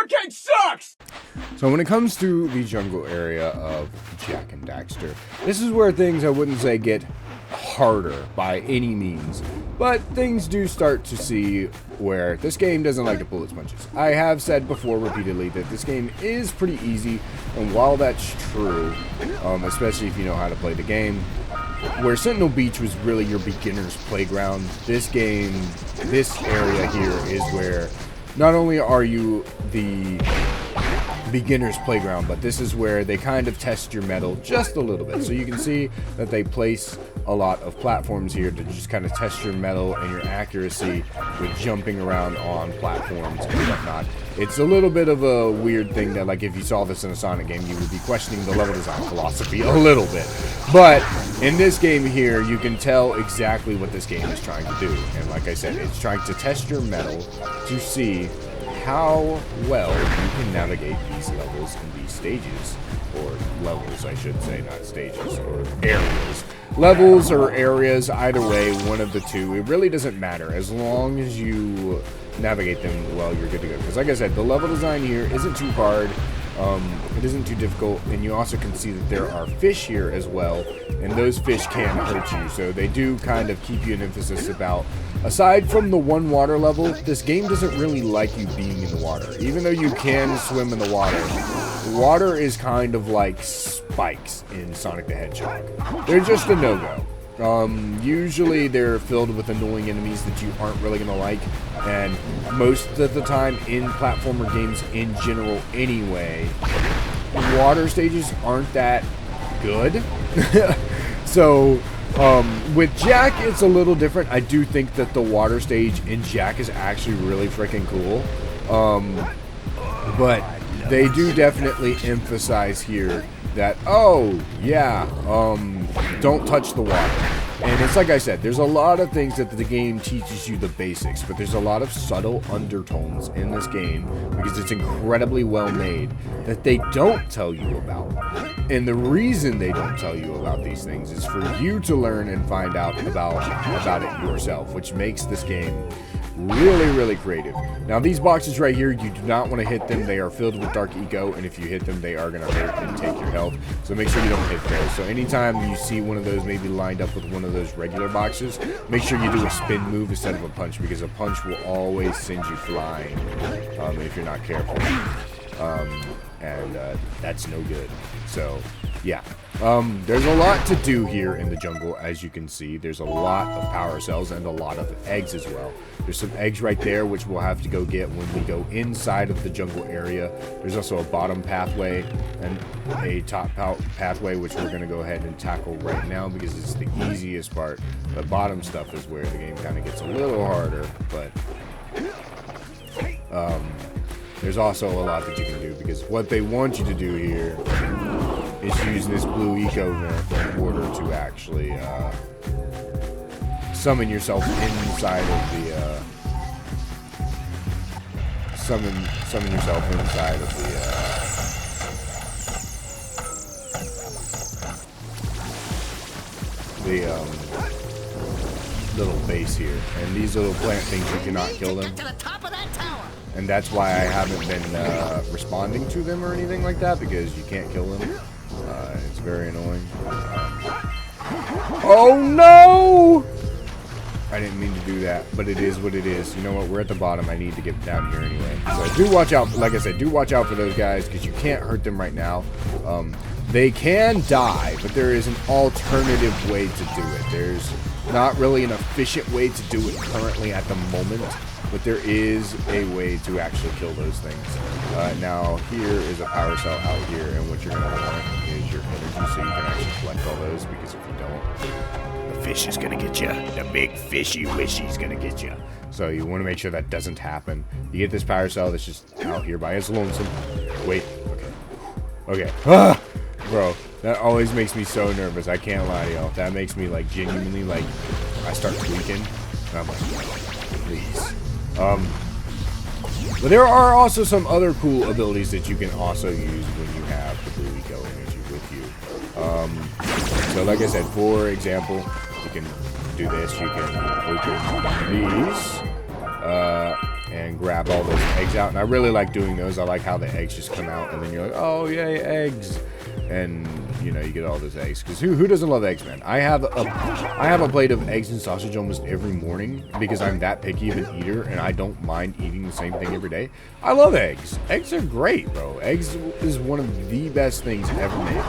arcade sucks! So when it comes to the jungle area of Jak and Daxter, this is where things, I wouldn't say, get harder by any means, but things do start to see where this game doesn't like to pull its punches. I have said before repeatedly that this game is pretty easy, and while that's true, especially if you know how to play the game, where Sentinel Beach was really your beginner's playground, this game, this area here is where not only are you the beginner's playground, but this is where they kind of test your mettle just a little bit. So you can see that they place a lot of platforms here to just kind of test your mettle and your accuracy with jumping around on platforms and whatnot. It's a little bit of a weird thing that, like, if you saw this in a Sonic game, you would be questioning the level design philosophy a little bit. But in this game here, you can tell exactly what this game is trying to do. And like I said, it's trying to test your mettle to see how well you can navigate these levels and these stages, or levels I should say, not stages, or areas. Levels or areas, either way, one of the two, it really doesn't matter. As long as you navigate them well, you're good to go. Because like I said, the level design here isn't too hard, it isn't too difficult, and you also can see that there are fish here as well, and those fish can hurt you, so they do kind of keep you an emphasis about, aside from the one water level, this game doesn't really like you being in the water. Even though you can swim in the water is kind of like spikes in Sonic the Hedgehog. They're just a no-go. Usually they're filled with annoying enemies that you aren't really going to like, and most of the time in platformer games in general anyway, water stages aren't that good. So with Jak, it's a little different. I do think that the water stage in Jak is actually really freaking cool. But they do definitely emphasize here that, oh, yeah, don't touch the water. And it's like I said, there's a lot of things that the game teaches you the basics, but there's a lot of subtle undertones in this game because it's incredibly well made that they don't tell you about. And the reason they don't tell you about these things is for you to learn and find out about it yourself, which makes this game really, really creative. Now, these boxes right here, you do not want to hit them. They are filled with Dark Eco, and if you hit them, they are going to hurt and take your health. So make sure you don't hit those. So anytime you see one of those maybe lined up with one of those regular boxes, make sure you do a spin move instead of a punch, because a punch will always send you flying if you're not careful. That's no good. So, yeah. There's a lot to do here in the jungle, as you can see. There's a lot of power cells and a lot of eggs as well. There's some eggs right there, which we'll have to go get when we go inside of the jungle area. There's also a bottom pathway and a top pathway, which we're going to go ahead and tackle right now because it's the easiest part. The bottom stuff is where the game kind of gets a little harder, but there's also a lot that you can do, because what they want you to do here is use this blue eco vent in order to actually summon yourself inside of the summon yourself inside of the little base here. And these little plant things, you cannot kill them. And that's why I haven't been responding to them or anything like that, because you can't kill them. It's very annoying. Oh no! I didn't mean to do that, but it is what it is. You know what? We're at the bottom. I need to get down here anyway. So do watch out. Like I said, do watch out for those guys, because you can't hurt them right now. They can die, but there is an alternative way to do it. There's not really an efficient way to do it currently at the moment, but there is a way to actually kill those things. Now, here is a power cell out here, and what you're going to want is your energy, so you can actually collect all those, because if you don't, the fish is going to get you. The big fishy wishy's going to get you. So you want to make sure that doesn't happen. You get this power cell that's just out here by its lonesome. Wait, okay. Ah! Bro, that always makes me so nervous. I can't lie to y'all. That makes me, like, genuinely, like, I start tweaking, and I'm like, please. But there are also some other cool abilities that you can also use when you have the blue eco energy with you. So like I said, for example, you can do this. You can open these, and grab all those eggs out. And I really like doing those. I like how the eggs just come out and then you're like, oh yay, eggs. And you know, you get all those eggs, because who doesn't love eggs, man? I have a plate of eggs and sausage almost every morning because I'm that picky of an eater and I don't mind eating the same thing every day. I love eggs. Eggs are great, bro. Eggs is one of the best things ever made.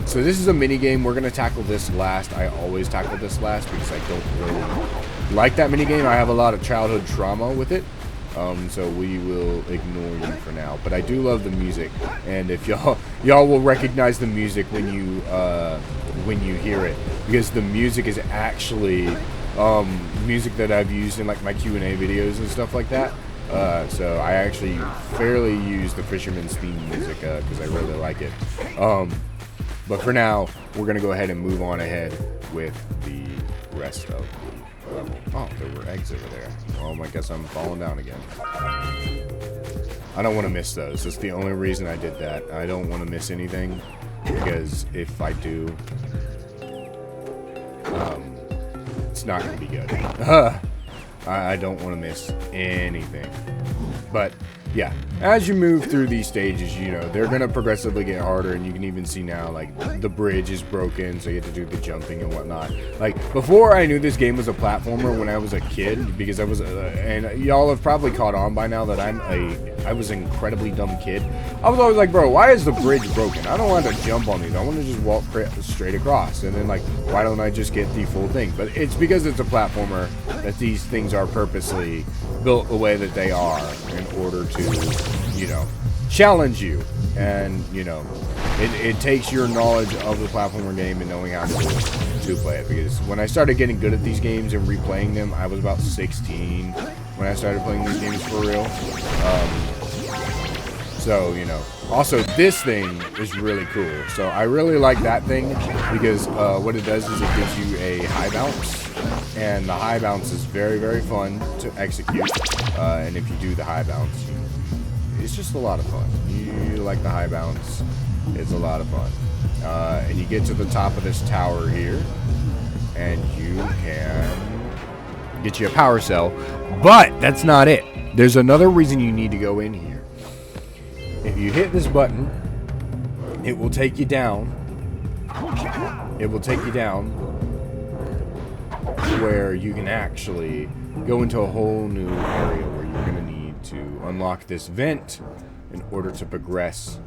So this is a mini game. We're gonna tackle this last. I always tackle this last because I don't really like that mini game. I have a lot of childhood trauma with it. So we will ignore you for now, but I do love the music, and if y'all will recognize the music when you hear it, because the music is actually music that I've used in like my Q&A videos and stuff like that. So I actually fairly use the Fisherman's theme music because I really like it. But for now, we're gonna go ahead and move on ahead with the rest of the level. Oh, there were eggs over there. Oh, I guess I'm falling down again. I don't want to miss those. That's the only reason I did that. I don't want to miss anything, because if I do, it's not going to be good. I don't want to miss anything. But yeah, as you move through these stages, you know, they're going to progressively get harder, and you can even see now, like, the bridge is broken, so you have to do the jumping and whatnot. Like, before I knew this game was a platformer when I was a kid, because I was, and y'all have probably caught on by now that I was an incredibly dumb kid. I was always like, bro, why is the bridge broken? I don't want to jump on these. I want to just walk straight across. And then, like, why don't I just get the full thing? But it's because it's a platformer that these things are purposely built the way that they are in order to, you know, challenge you. And, you know, it takes your knowledge of the platformer game and knowing how to play it. Because when I started getting good at these games and replaying them, I was about 16 when I started playing these games for real. So, you know, also this thing is really cool. So I really like that thing because what it does is it gives you a high bounce. And the high bounce is very, very fun to execute. And if you do the high bounce, it's just a lot of fun. You like the high bounce, it's a lot of fun. And you get to the top of this tower here, and you can get you a power cell. But that's not it. There's another reason you need to go in here. If you hit this button, it will take you down. It will take you down where you can actually go into a whole new area where you're going to need to unlock this vent in order to progress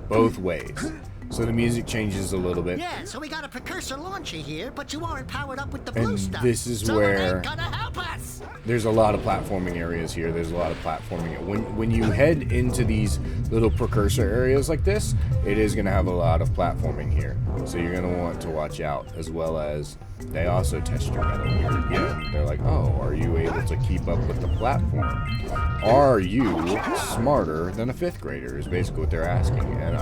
both ways. So the music changes a little bit. Yeah, so we got a precursor launcher here, but you aren't powered up with the blue stuff. And this is so where it ain't gonna help us. There's a lot of platforming areas here. There's a lot of platforming. When you head into these little precursor areas like this, it is going to have a lot of platforming here. So you're going to want to watch out, as well as they also test your metal here again. They're like, oh, are you able to keep up with the platform? Are you smarter than a 5th grader is basically what they're asking. And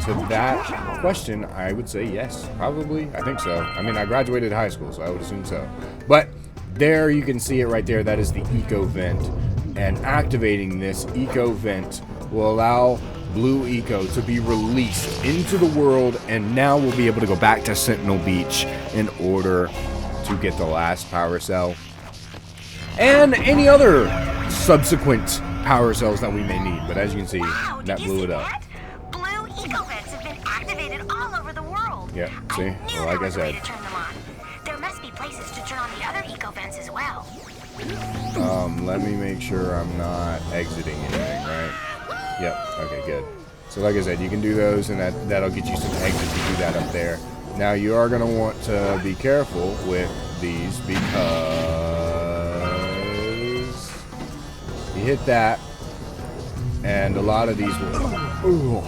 to that question, I would say yes, probably. I think so. I mean, I graduated high school, so I would assume so. But there you can see it right there. That is the eco vent. And activating this eco vent will allow Blue Eco to be released into the world, and now we'll be able to go back to Sentinel Beach in order to get the last power cell and any other subsequent power cells that we may need. But as you can see, wow, that blew it up. Blue eco vents have been activated all over the world. Yeah, see, well, like I said. To turn them on. There must be places to turn on the other eco vents as well. Let me make sure I'm not exiting anything, right? Yep, okay, good. So like I said, you can do those, and that'll get you some exits to do that up there. Now you are going to want to be careful with these, because you hit that, and a lot of these will... Ooh,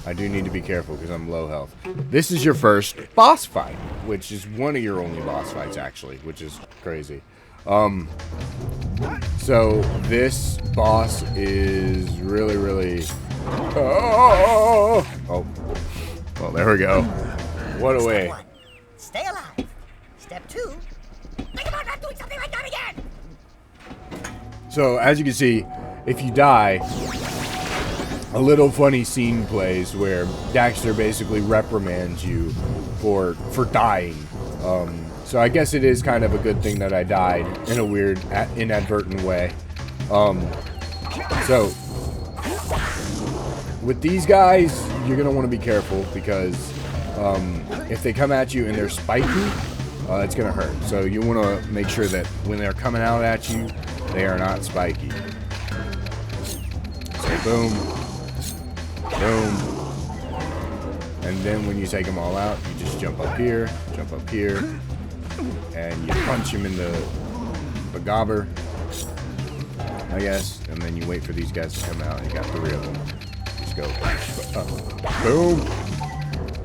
I do need to be careful because I'm low health. This is your first boss fight, which is one of your only boss fights, actually, which is crazy. So this boss is really, really... Oh, well, there we go. What a way. Step 1, stay alive. Step 2, think about not doing something like that again. So as you can see, if you die, a little funny scene plays where Daxter basically reprimands you for dying. So I guess it is kind of a good thing that I died in a weird, inadvertent way. So with these guys, you're gonna want to be careful because if they come at you and they're spiky, it's gonna hurt. So you want to make sure that when they're coming out at you, they are not spiky. So boom, boom, and then when you take them all out, you just jump up here, and you punch him in the gobber, I guess, and then you wait for these guys to come out. You got 3 of them. Just go. Boom.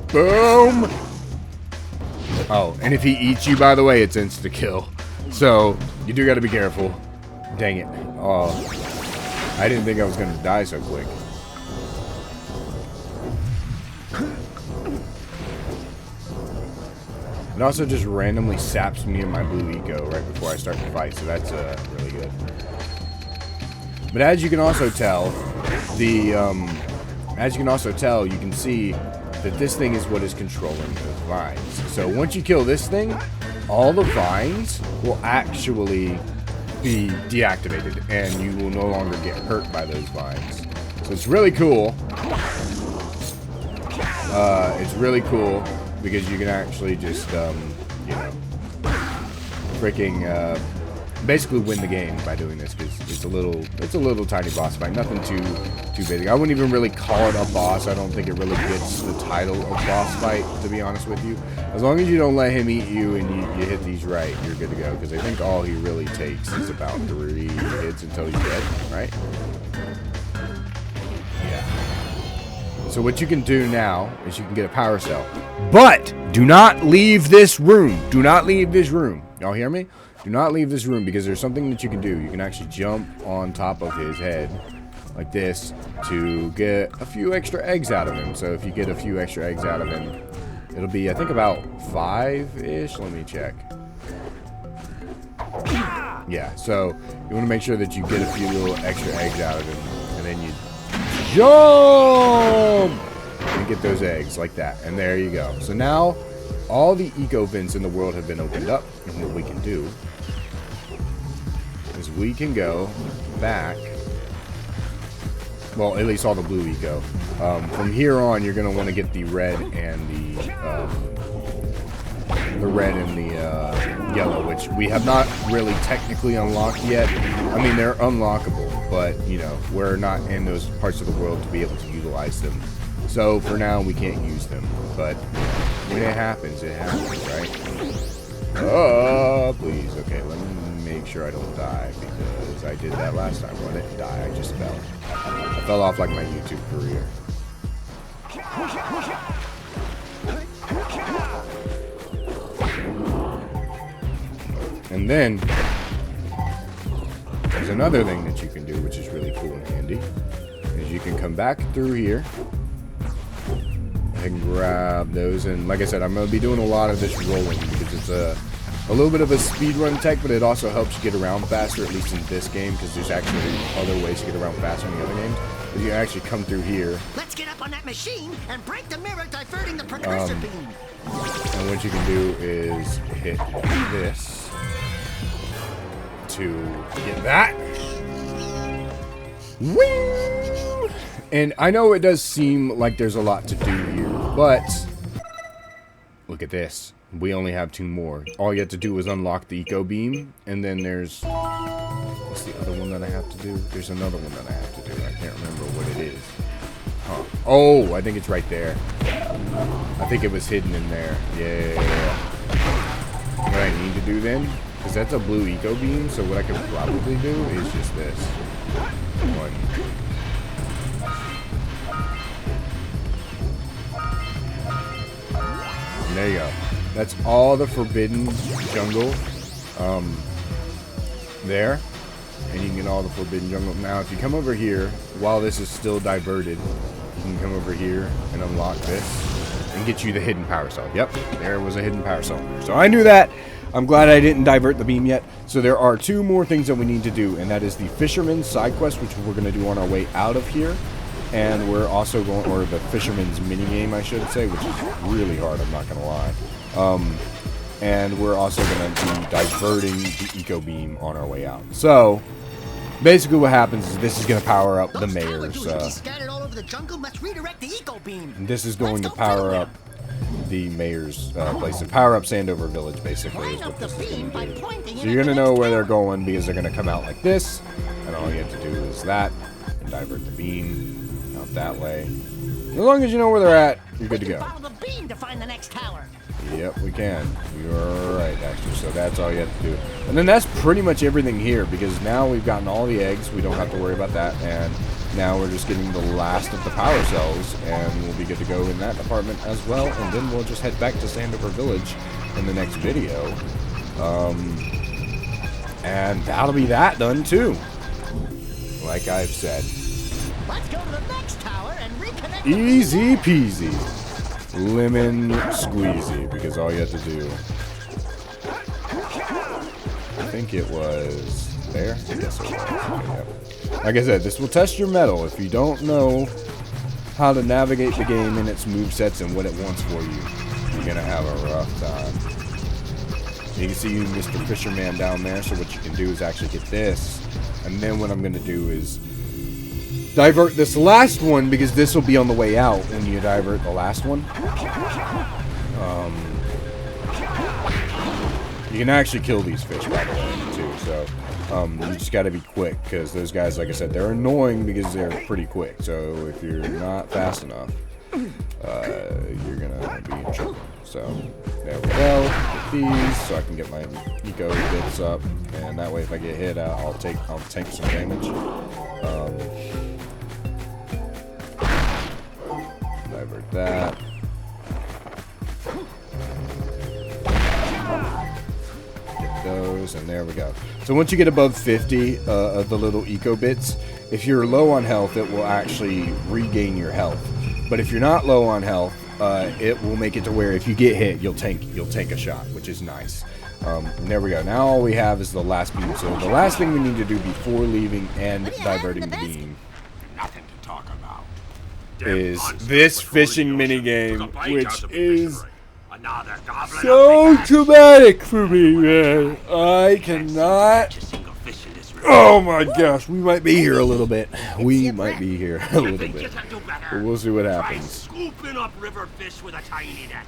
Boom. Oh, and if he eats you, by the way, it's insta-kill. So, you do got to be careful. Dang it. Oh, I didn't think I was going to die so quick. It also just randomly saps me in my blue eco right before I start the fight, so that's really good. But as you can also tell, you can see that this thing is what is controlling those vines. So once you kill this thing, all the vines will actually be deactivated, and you will no longer get hurt by those vines. So it's really cool. It's really cool because you can actually just, you know, freaking basically win the game by doing this, because it's a little tiny boss fight, nothing too big. I wouldn't even really call it a boss. I don't think it really gets the title of boss fight, to be honest with you. As long as you don't let him eat you and you hit these right, you're good to go, because I think all he really takes is about 3 hits until he's dead, right? Yeah. So what you can do now is you can get a power cell, but do not leave this room. Do not leave this room. Y'all hear me? Do not leave this room, because there's something that you can do. You can actually jump on top of his head like this to get a few extra eggs out of him. So if you get a few extra eggs out of him, it'll be, I think, about 5-ish. Let me check. Yeah, so you want to make sure that you get a few little extra eggs out of him, and then you jump and get those eggs like that. And there you go. So now all the eco vents in the world have been opened up, and what we can do is we can go back. Well, at least all the blue eco. From here on, you're going to want to get the red and the yellow, which we have not really technically unlocked yet. I mean, they're unlockable, but, you know, we're not in those parts of the world to be able to utilize them. So, for now, we can't use them. But when it happens, right? Oh, please. Okay, let me make sure I don't die, because I did that last time. When I didn't die, I just fell. I fell off like my YouTube career. And then there's another thing that you can do, which is really cool and handy, is you can come back through here and grab those. And like I said, I'm going to be doing a lot of this rolling, because it's a little bit of a speedrun tech, but it also helps you get around faster, at least in this game, because there's actually other ways to get around faster in the other games. But you can actually come through here. Let's get up on that machine and break the mirror, diverting the precursor beam. And what you can do is hit this to get that. Woo! And I know it does seem like there's a lot to do here, but look at this. We only have 2 more. All you have to do is unlock the eco beam, and then there's, what's the other one that I have to do? There's another one that I have to do. I can't remember what it is. Huh. Oh, I think it's right there. I think it was hidden in there. Yeah. What I need to do then, because that's a blue eco beam, so what I could probably do is just this. One. And there you go. That's all the forbidden jungle there. And you can get all the forbidden jungle. Now, if you come over here, while this is still diverted, you can come over here and unlock this and get you the hidden power cell. Yep, there was a hidden power cell. So I knew that. I'm glad I didn't divert the beam yet. So there are 2 more things that we need to do, and that is the Fisherman's side quest, which we're going to do on our way out of here. And we're also going, or the Fisherman's minigame, I should say, which is really hard, I'm not going to lie. And we're also going to be diverting the eco beam on our way out. So basically what happens is this is going to power up the mayor's, scattered all over the jungle must redirect the eco beam. this is going to power up the mayor's place. To power up Sandover Village, basically, is what this is going to do. So you're going to know where they're going because they're going to come out like this, and all you have to do is that, and divert the beam out that way. As long as you know where they're at, you're good to go. Follow the beam to find the next tower. Yep, we can. You're right, Daxter. So that's all you have to do. And then that's pretty much everything here, because now we've gotten all the eggs. We don't have to worry about that. And now we're just getting the last of the power cells, and we'll be good to go in that department as well. And then we'll just head back to Sandover Village in the next video. And that'll be that done, too. Like I've said. Let's go to the next tower and reconnect. Easy peasy. Lemon squeezy, because all you have to do, I think it was there. Yes, it was. Okay, yep. Like I said, this will test your mettle. If you don't know how to navigate the game and its movesets and what it wants for you, you're gonna have a rough time. You can see Mr. Fisherman down there. So what you can do is actually get this, and then what I'm gonna do is divert this last one, because this will be on the way out when you divert the last one. You can actually kill these fish, by the way, too. So you just got to be quick, because those guys, like I said, they're annoying because they're pretty quick. So if you're not fast enough, you're gonna be in trouble. So there we go. Get these, so I can get my eco bits up, and that way, if I get hit, I'll take some damage. Divert that. Get those, and there we go. So once you get above 50 of the little eco bits, if you're low on health, it will actually regain your health. But if you're not low on health, it will make it to where if you get hit, you'll take a shot, which is nice. And there we go. Now all we have is the last beam. So the last thing we need to do before leaving and diverting the beam is this fishing minigame, which is so traumatic for me, man. I cannot. Oh my gosh, we might be here a little bit. We might be here a little bit. But we'll see what happens. Scooping up river fish with a tiny net.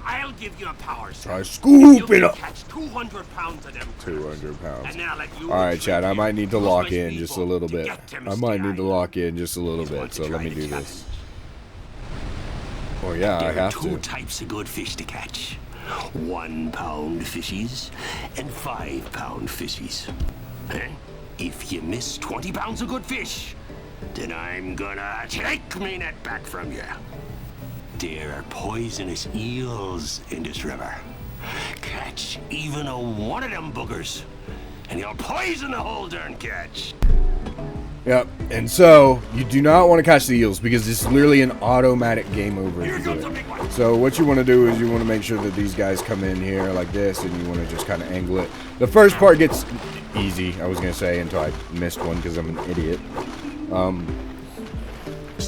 I'll give you a power cell. Try scooping up. Catch 200 pounds of them. 200 pounds. And then I'll let you. All right, Chad. I might need to lock in just a little bit. I might need to lock in just a little bit. So let me do this. Oh yeah, I have to. There are two types of good fish to catch: 1 pound fishies and 5 pound fishies. If you miss 20 pounds of good fish, then I'm gonna take me net back from you. There are poisonous eels in this river. Catch even one of them boogers, and you'll poison the whole darn catch. Yep, and so you do not want to catch the eels because it's literally an automatic game over if you do it. So what you want to do is you want to make sure that these guys come in here like this, and you want to just kind of angle it. The first part gets easy, I was going to say, until I missed one because I'm an idiot.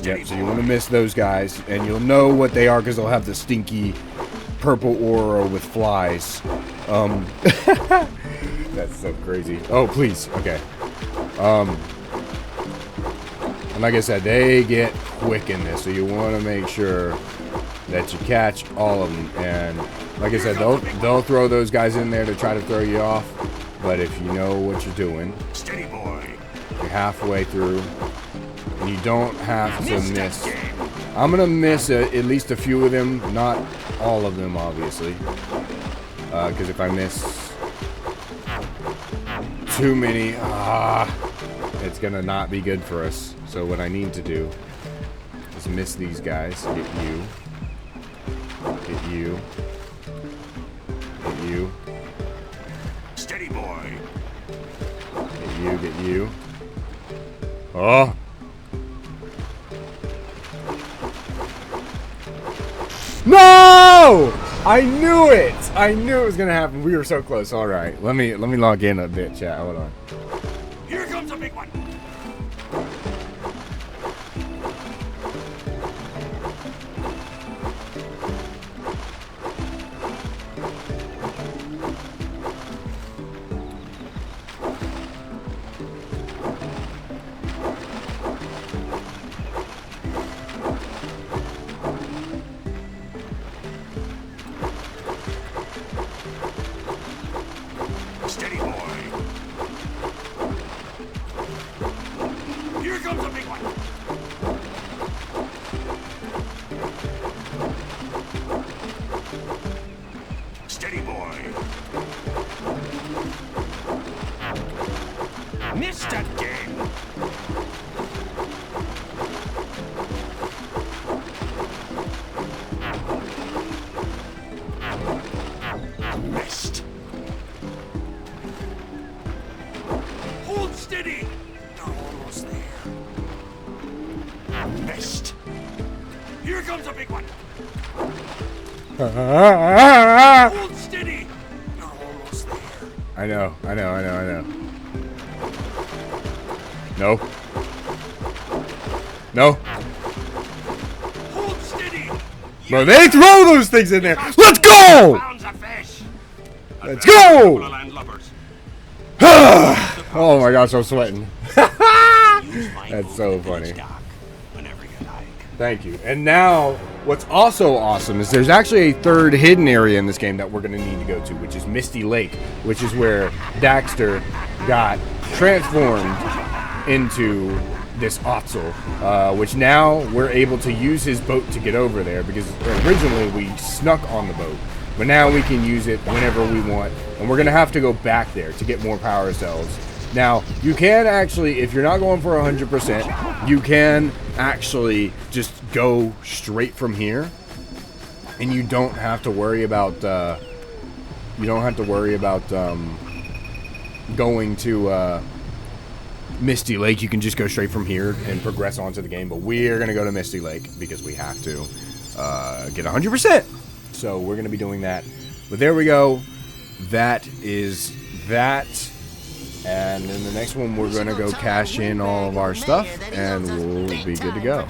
Yep, so you want to miss those guys, and you'll know what they are because they'll have the stinky purple aura with flies. That's so crazy. Oh, please. Okay. And like I said, they get quick in this, so you want to make sure that you catch all of them. And like I said, they'll throw those guys in there to try to throw you off. But if you know what you're doing, steady boy, you're halfway through, and you don't have to miss. I'm gonna miss at least a few of them, not all of them, obviously, because if I miss too many, it's gonna not be good for us. So what I need to do is miss these guys. Get you. Get you. Get you. Steady boy. Get you. Get you. Oh. No! I knew it. I knew it was gonna happen. We were so close. All right. Let me log in a bit, chat. Hold on. Here comes a big one. comes a big one. Steady, boy. Missed that game. Missed. Hold steady. You're almost there. Missed. Here comes a big one. Hold steady. You're almost there. I know. No. No. Hold steady. Bro, they throw those things in there. Let's go! Pounds of fish. Let's go! Landlubbers. Oh my gosh, I'm sweating. That's so funny. Whenever you like. Thank you. And now, what's also awesome is there's actually a third hidden area in this game that we're going to need to go to, which is Misty Lake, which is where Daxter got transformed into this Otzel, which now we're able to use his boat to get over there, because originally we snuck on the boat, but now we can use it whenever we want, and we're going to have to go back there to get more power cells. Now, you can actually, if you're not going for 100%, you can actually just go straight from here, and you don't have to worry about, going to, Misty Lake. You can just go straight from here and progress onto the game, but we're going to go to Misty Lake because we have to, get 100%. So we're going to be doing that, but there we go. That is that. And in the next one, we're going to go cash in all of our stuff, and we'll be good to go.